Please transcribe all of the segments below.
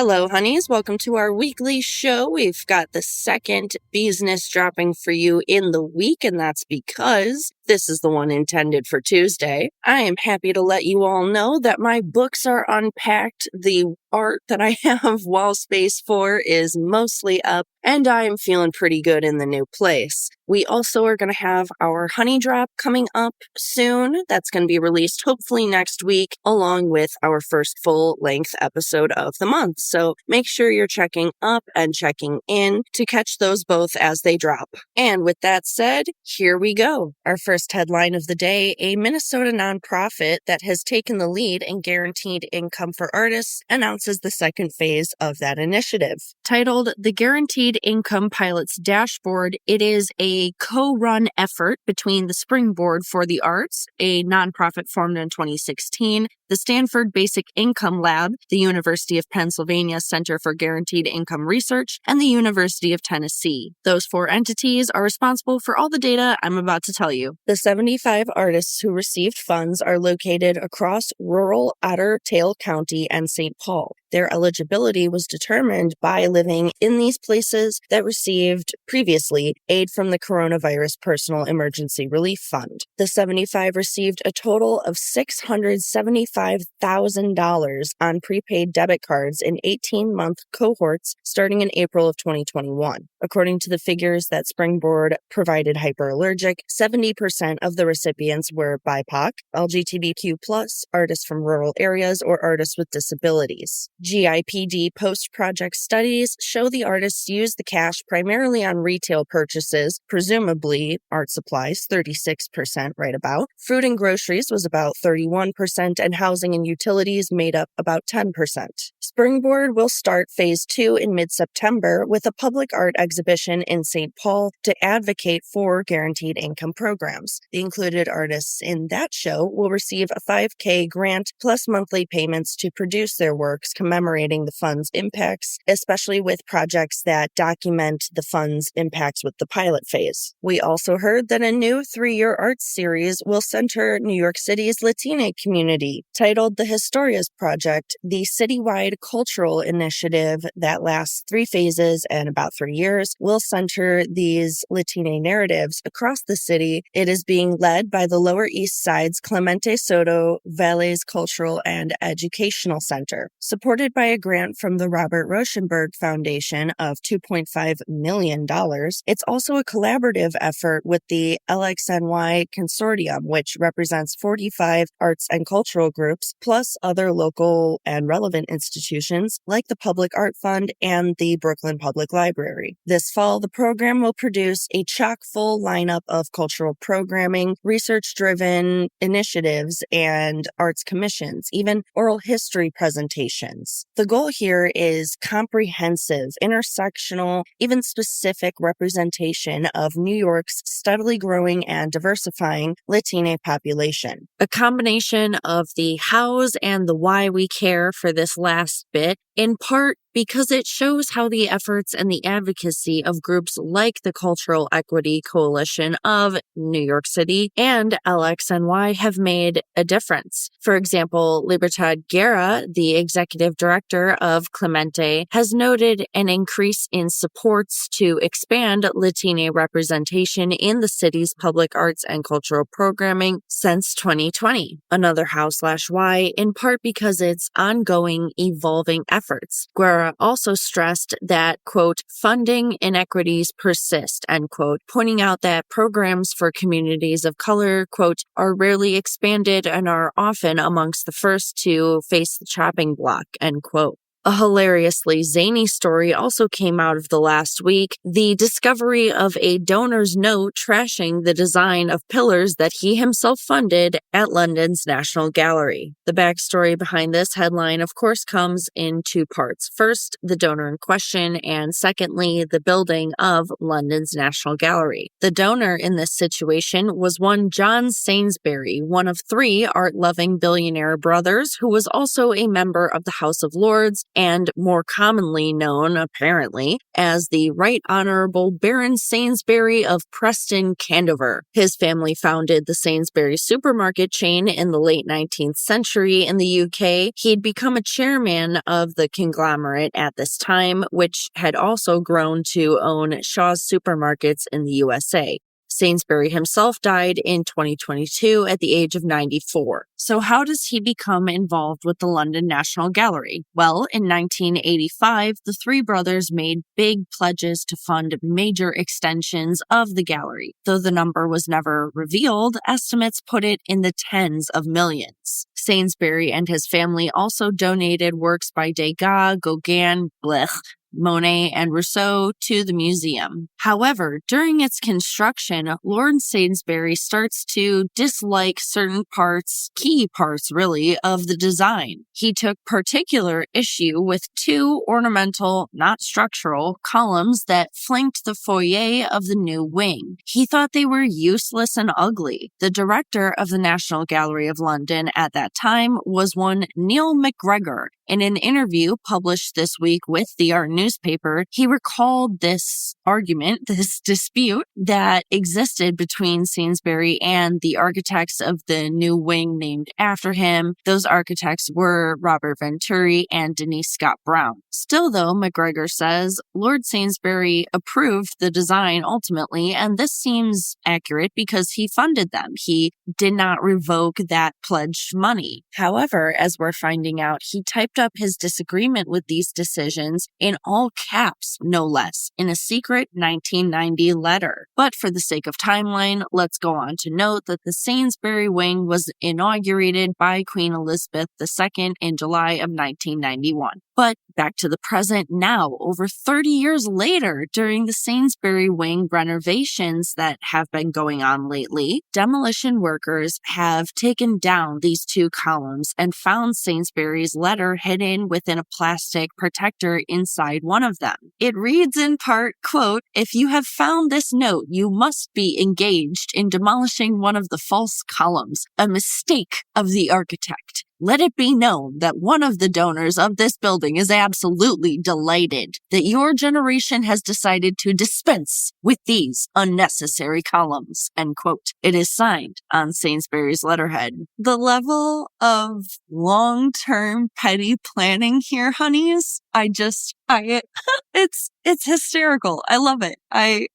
Hello, honeys. Welcome to our weekly show. We've got the second Beesness dropping for you in the week, and that's because this is the one intended for Tuesday. I am happy to let you all know that my books are unpacked. The art that I have wall space for is mostly up, and I am feeling pretty good in the new place. We also are going to have our honey drop coming up soon. That's going to be released hopefully next week, along with our first full-length episode of the month. So make sure you're checking up and checking in to catch those both as they drop. And with that said, here we go. Our first headline of the day, a Minnesota nonprofit that has taken the lead in guaranteed income for artists announces the second phase of that initiative. Titled The Guaranteed Income Pilots Dashboard, it is a co-run effort between the Springboard for the Arts, a nonprofit formed in 2016, the Stanford Basic Income Lab, the University of Pennsylvania Center for Guaranteed Income Research, and the University of Tennessee. Those four entities are responsible for all the data I'm about to tell you. The 75 artists who received funds are located across rural Otter Tail County and St. Paul. Their eligibility was determined by living in these places that received previously aid from the Coronavirus Personal Emergency Relief Fund. The 75 received a total of $675,000 on prepaid debit cards in 18-month cohorts starting in April of 2021. According to the figures that Springboard provided hyperallergic, 70% of the recipients were BIPOC, LGBTQ+, artists from rural areas, or artists with disabilities. GIPD post-project studies show the artists used the cash primarily on retail purchases, presumably art supplies, 36% right about. Fruit and groceries was about 31%, and housing and utilities made up about 10%. Springboard will start phase 2 in mid-September with a public art exhibition in St. Paul to advocate for guaranteed income programs. The included artists in that show will receive a $5,000 grant plus monthly payments to produce their works commemorating the fund's impacts, especially with projects that document the fund's impacts with the pilot phase. We also heard that a new 3-year arts series will center New York City's Latina community. Titled The Historias Project, the citywide cultural initiative that lasts 3 phases and about 3 years will center these Latina narratives across the city. It is being led by the Lower East Side's Clemente Soto Valles Cultural and Educational Center. Supported by a grant from the Robert Rauschenberg Foundation of $2.5 million, it's also a collaborative effort with the LXNY Consortium, which represents 45 arts and cultural groups, plus other local and relevant institutions like the Public Art Fund and the Brooklyn Public Library. This fall, the program will produce a chock-full lineup of cultural programming, research-driven initiatives, and arts commissions, even oral history presentations. The goal here is comprehensive, intersectional, even specific representation of New York's steadily growing and diversifying Latina population. A combination of the hows and the why we care for this last bit, in part because it shows how the efforts and the advocacy of groups like the Cultural Equity Coalition of New York City and LXNY have made a difference. For example, Libertad Guerra, the executive director of Clemente, has noted an increase in supports to expand Latina representation in the city's public arts and cultural programming since 2020. Another how/why, in part because it's ongoing, evolving efforts. Guerra also stressed that, quote, funding inequities persist, end quote, pointing out that programs for communities of color, quote, are rarely expanded and are often amongst the first to face the chopping block, end quote. A hilariously zany story also came out of the last week, the discovery of a donor's note trashing the design of pillars that he himself funded at London's National Gallery. The backstory behind this headline, of course, comes in 2 parts. First, the donor in question, and secondly, the building of London's National Gallery. The donor in this situation was one John Sainsbury, one of 3 art-loving billionaire brothers who was also a member of the House of Lords and more commonly known, apparently, as the Right Honorable Baron Sainsbury of Preston, Candover. His family founded the Sainsbury's supermarket chain in the late 19th century in the UK. He'd become a chairman of the conglomerate at this time, which had also grown to own Shaw's supermarkets in the USA. Sainsbury himself died in 2022 at the age of 94. So how does he become involved with the London National Gallery? Well, in 1985, the three brothers made big pledges to fund major extensions of the gallery. Though the number was never revealed, estimates put it in the tens of millions. Sainsbury and his family also donated works by Degas, Gauguin, Monet, and Rousseau to the museum. However, during its construction, Lord Sainsbury starts to dislike certain parts, key parts really, of the design. He took particular issue with two ornamental, not structural, columns that flanked the foyer of the new wing. He thought they were useless and ugly. The director of the National Gallery of London at that time was one Neil MacGregor. In an interview published this week with the art newspaper, he recalled this argument, this dispute that existed between Sainsbury and the architects of the new wing named after him. Those architects were Robert Venturi and Denise Scott Brown. Still, though, MacGregor says, Lord Sainsbury approved the design ultimately, and this seems accurate because he funded them. He did not revoke that pledged money. However, as we're finding out, he typed up his disagreement with these decisions in all caps, no less, in a secret 1990 letter. But for the sake of timeline, let's go on to note that the Sainsbury wing was inaugurated by Queen Elizabeth II in July of 1991. But back to the present now, over 30 years later, during the Sainsbury wing renovations that have been going on lately, demolition workers have taken down these two columns and found Sainsbury's letter hidden within a plastic protector inside one of them. It reads in part, quote, "If you have found this note, you must be engaged in demolishing one of the false columns, a mistake of the architect. Let it be known that one of the donors of this building is absolutely delighted that your generation has decided to dispense with these unnecessary columns," end quote. It is signed on Sainsbury's letterhead. The level of long-term petty planning here, honeys, it's hysterical. I love it.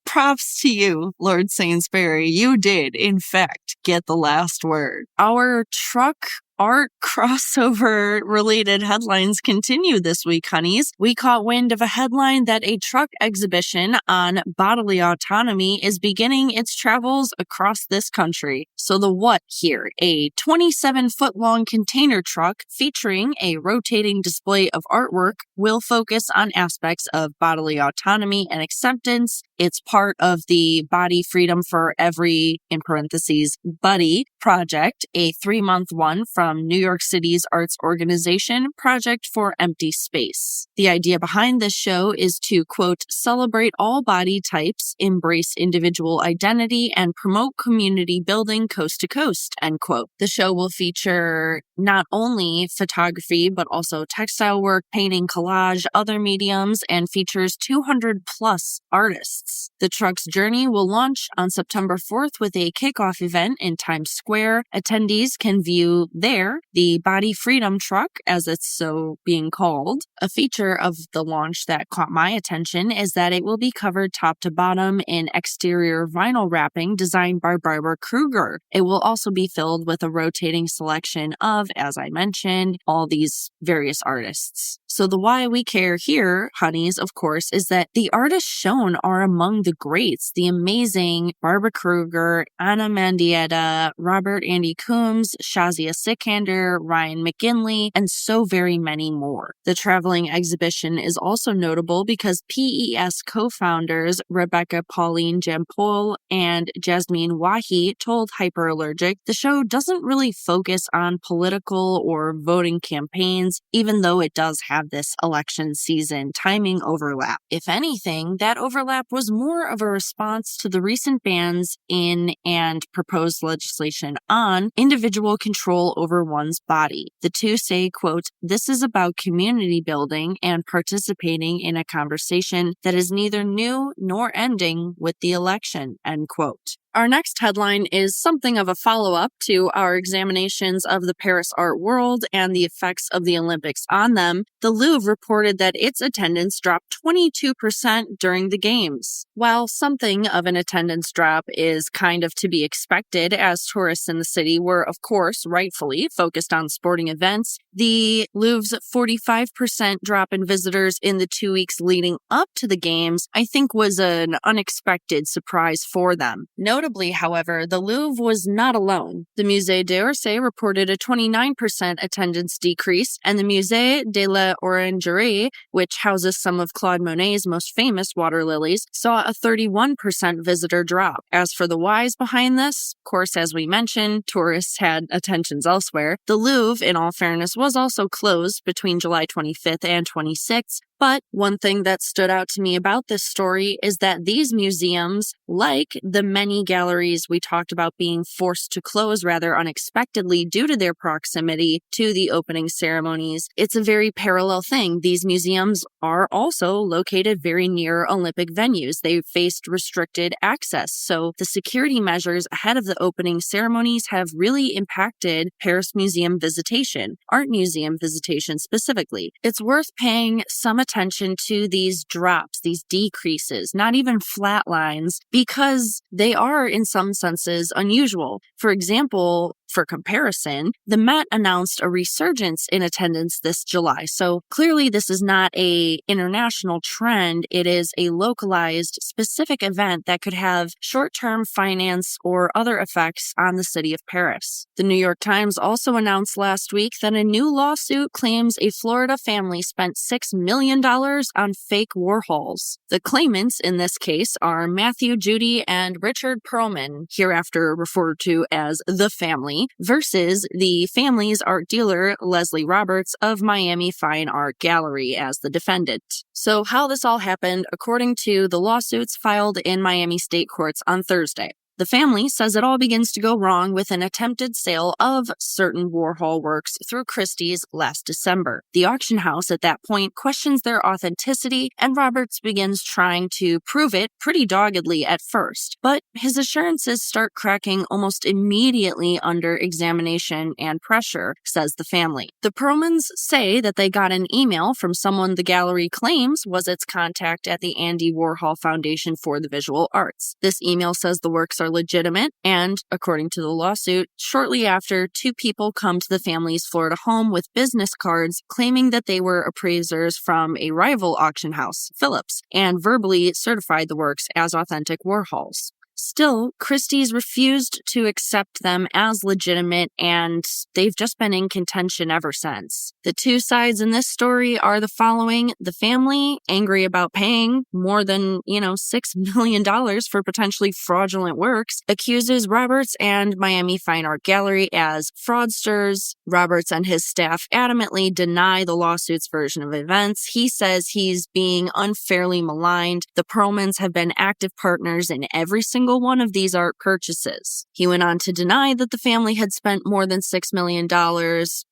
Props to you, Lord Sainsbury. You did, in fact, get the last word. Our truck art crossover related headlines continue this week, honeys. We caught wind of a headline that a truck exhibition on bodily autonomy is beginning its travels across this country. So the what here? A 27-foot-long container truck featuring a rotating display of artwork will focus on aspects of bodily autonomy and acceptance. It's part of the Body Freedom for Every, in parentheses, Buddy project, a 3-month one from New York City's arts organization, Project for Empty Space. The idea behind this show is to, quote, "celebrate all body types, embrace individual identity, and promote community building coast to coast," end quote. The show will feature not only photography, but also textile work, painting, collage, other mediums, and features 200 plus artists. The truck's journey will launch on September 4th with a kickoff event in Times Square. Attendees can view there the Body Freedom truck, as it's so being called. A feature of the launch that caught my attention is that it will be covered top to bottom in exterior vinyl wrapping designed by Barbara Kruger. It will also be filled with a rotating selection of, as I mentioned, all these various artists. So the why we care here, honeys, of course, is that the artists shown are among the greats. The amazing Barbara Kruger, Anna Mendieta, Robert Andy Coombs, Shazia Sikander, Ryan McGinley, and so very many more. The traveling exhibition is also notable because PES co-founders Rebecca Pauline Jampol and Jasmine Wahi told Hyperallergic the show doesn't really focus on political or voting campaigns, even though it does have have this election season timing overlap. If anything, that overlap was more of a response to the recent bans in and proposed legislation on individual control over one's body. The two say, quote, "This is about community building and participating in a conversation that is neither new nor ending with the election," end quote. Our next headline is something of a follow-up to our examinations of the Paris art world and the effects of the Olympics on them. The Louvre reported that its attendance dropped 22% during the Games. While something of an attendance drop is kind of to be expected, as tourists in the city were, of course, rightfully focused on sporting events, the Louvre's 45% drop in visitors in the 2 weeks leading up to the Games, I think, was an unexpected surprise for them. Notably, however, the Louvre was not alone. The Musée d'Orsay reported a 29% attendance decrease, and the Musée de l'Orangerie, which houses some of Claude Monet's most famous water lilies, saw a 31% visitor drop. As for the whys behind this, of course, as we mentioned, tourists had attentions elsewhere. The Louvre, in all fairness, was also closed between July 25th and 26th. But one thing that stood out to me about this story is that these museums, like the many galleries we talked about being forced to close rather unexpectedly due to their proximity to the opening ceremonies, it's a very parallel thing. These museums are also located very near Olympic venues. They faced restricted access, so the security measures ahead of the opening ceremonies have really impacted Paris museum visitation, art museum visitation specifically. It's worth paying some attention to these drops, these decreases, not even flat lines, because they are in some senses unusual. For example, for comparison, the Met announced a resurgence in attendance this July. So clearly this is not an international trend. It is a localized, specific event that could have short-term finance or other effects on the city of Paris. The New York Times also announced last week that a new lawsuit claims a Florida family spent $6 million on fake Warhols. The claimants in this case are Matthew Judy and Richard Perlman, hereafter referred to as the family, versus the family's art dealer, Leslie Roberts of Miami Fine Art Gallery, as the defendant. So how this all happened, according to the lawsuits filed in Miami state courts on Thursday. The family says it all begins to go wrong with an attempted sale of certain Warhol works through Christie's last December. The auction house at that point questions their authenticity, and Roberts begins trying to prove it pretty doggedly at first. But his assurances start cracking almost immediately under examination and pressure, says the family. The Perlmans say that they got an email from someone the gallery claims was its contact at the Andy Warhol Foundation for the Visual Arts. This email says the works are legitimate, and according to the lawsuit, shortly after, two people come to the family's Florida home with business cards claiming that they were appraisers from a rival auction house, Phillips, and verbally certified the works as authentic Warhols. Still, Christie's refused to accept them as legitimate, and they've just been in contention ever since. The two sides in this story are the following. The family, angry about paying more than, $6 million for potentially fraudulent works, accuses Roberts and Miami Fine Art Gallery as fraudsters. Roberts and his staff adamantly deny the lawsuit's version of events. He says he's being unfairly maligned. The Perlmans have been active partners in every single one of these art purchases. He went on to deny that the family had spent more than $6 million,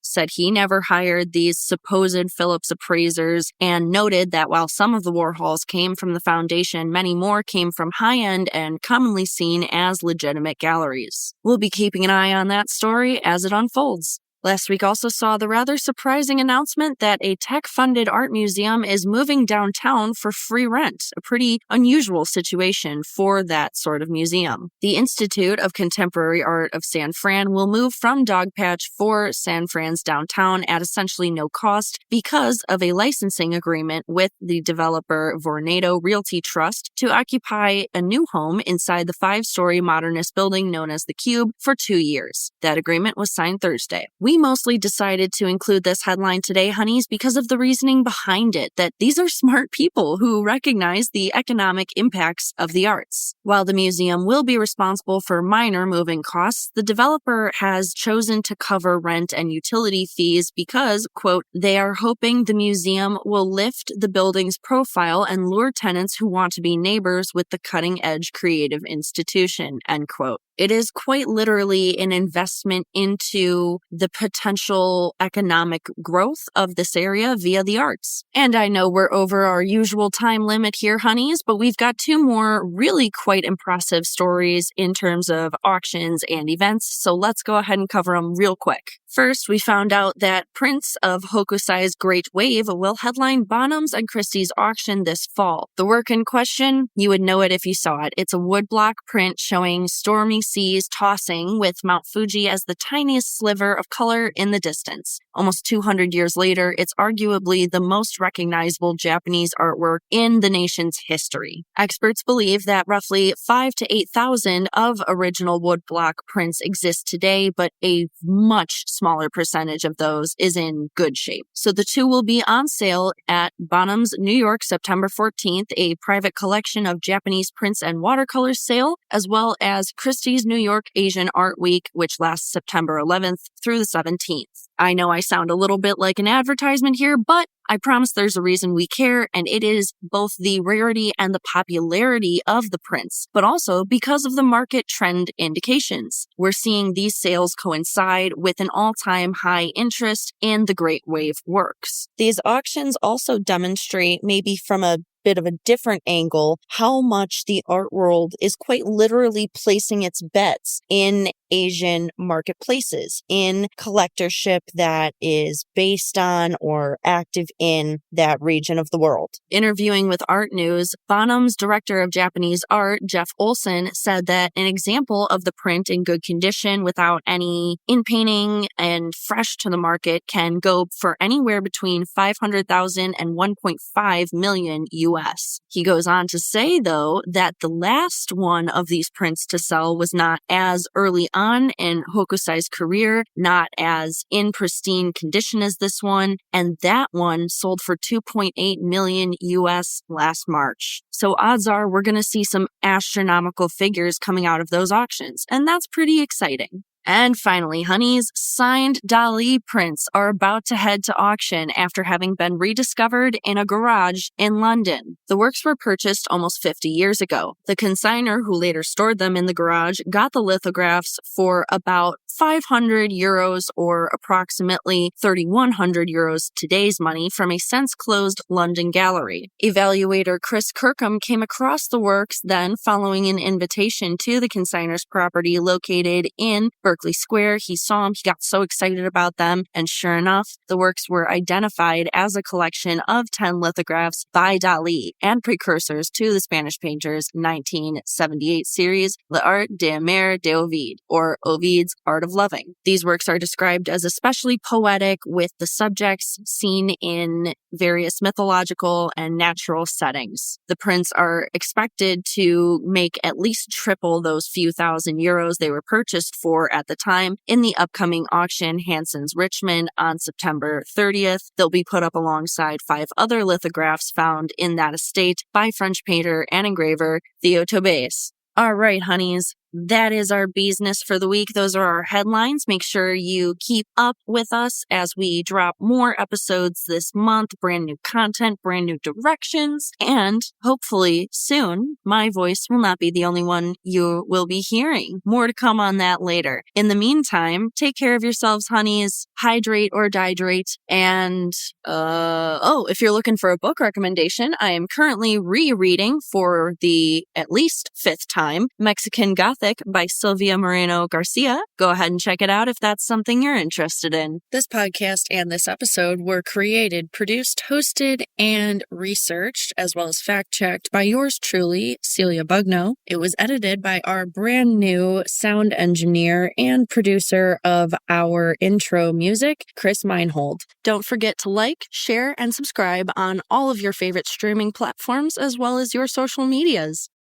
said he never hired these supposed Phillips appraisers, and noted that while some of the Warhols came from the foundation, many more came from high-end and commonly seen as legitimate galleries. We'll be keeping an eye on that story as it unfolds. Last week also saw the rather surprising announcement that a tech-funded art museum is moving downtown for free rent, a pretty unusual situation for that sort of museum. The Institute of Contemporary Art of San Fran will move from Dogpatch for San Fran's downtown at essentially no cost because of a licensing agreement with the developer Vornado Realty Trust to occupy a new home inside the 5-story modernist building known as the Cube for 2 years. That agreement was signed Thursday. We We mostly decided to include this headline today, honeys, because of the reasoning behind it, that these are smart people who recognize the economic impacts of the arts. While the museum will be responsible for minor moving costs, the developer has chosen to cover rent and utility fees because, quote, they are hoping the museum will lift the building's profile and lure tenants who want to be neighbors with the cutting-edge creative institution, end quote. It is quite literally an investment into the potential economic growth of this area via the arts. And I know we're over our usual time limit here, honeys, but we've got two more really quite impressive stories in terms of auctions and events, so let's go ahead and cover them real quick. First, we found out that Prince of Hokusai's Great Wave will headline Bonhams and Christie's auction this fall. The work in question, you would know it if you saw it. It's a woodblock print showing stormy seas tossing with Mount Fuji as the tiniest sliver of color in the distance. Almost 200 years later, it's arguably the most recognizable Japanese artwork in the nation's history. Experts believe that roughly 5,000 to 8,000 of original woodblock prints exist today, but a much smaller percentage of those is in good shape. So the two will be on sale at Bonhams, New York, September 14th, a private collection of Japanese prints and watercolor sale, as well as Christie's New York Asian Art Week, which lasts September 11th through the 17th. I know I sound a little bit like an advertisement here, but I promise there's a reason we care, and it is both the rarity and the popularity of the prints, but also because of the market trend indications. We're seeing these sales coincide with an all-time high interest in the Great Wave works. These auctions also demonstrate, maybe from a bit of a different angle, how much the art world is quite literally placing its bets in Asian marketplaces, in collectorship that is based on or active in that region of the world. Interviewing with Art News, Bonham's director of Japanese art, Jeff Olson, said that an example of the print in good condition without any in-painting and fresh to the market can go for anywhere between $500,000 and $1.5 million US. He goes on to say, though, that the last one of these prints to sell was not as early on in Hokusai's career, not as in pristine condition as this one, and that one sold for $2.8 million US last March. So odds are we're going to see some astronomical figures coming out of those auctions, and that's pretty exciting. And finally, honeys, signed Dali prints are about to head to auction after having been rediscovered in a garage in London. The works were purchased almost 50 years ago. The consignor, who later stored them in the garage, got the lithographs for about 500 euros or approximately 3,100 euros today's money from a since-closed London gallery. Evaluator Chris Kirkham came across the works then following an invitation to the consignor's property located in Berkeley Square. He saw them, he got so excited about them, and sure enough, the works were identified as a collection of 10 lithographs by Dali and precursors to the Spanish painter's 1978 series, L'Art d'Aimer d'Ovid, or Ovid's Art of Loving. These works are described as especially poetic, with the subjects seen in various mythological and natural settings. The prints are expected to make at least triple those few thousand euros they were purchased for at the time in the upcoming auction, Hanson's Richmond, on September 30th. They'll be put up alongside 5 other lithographs found in that estate by French painter and engraver Theo Tobes. All right, honeys. That is our Beesness for the week. Those are our headlines. Make sure you keep up with us as we drop more episodes this month, brand new content, brand new directions, and hopefully soon my voice will not be the only one you will be hearing. More to come on that later. In the meantime, take care of yourselves, honeys. Hydrate or dihydrate. And, if you're looking for a book recommendation, I am currently rereading for the at least 5th time Mexican Gothic by Silvia Moreno Garcia. Go ahead and check it out if that's something you're interested in. This podcast and this episode were created, produced, hosted, and researched, as well as fact-checked by yours truly, Celia Bugno. It was edited by our brand new sound engineer and producer of our intro music, Chris Meinhold. Don't forget to like, share, and subscribe on all of your favorite streaming platforms, as well as your social medias.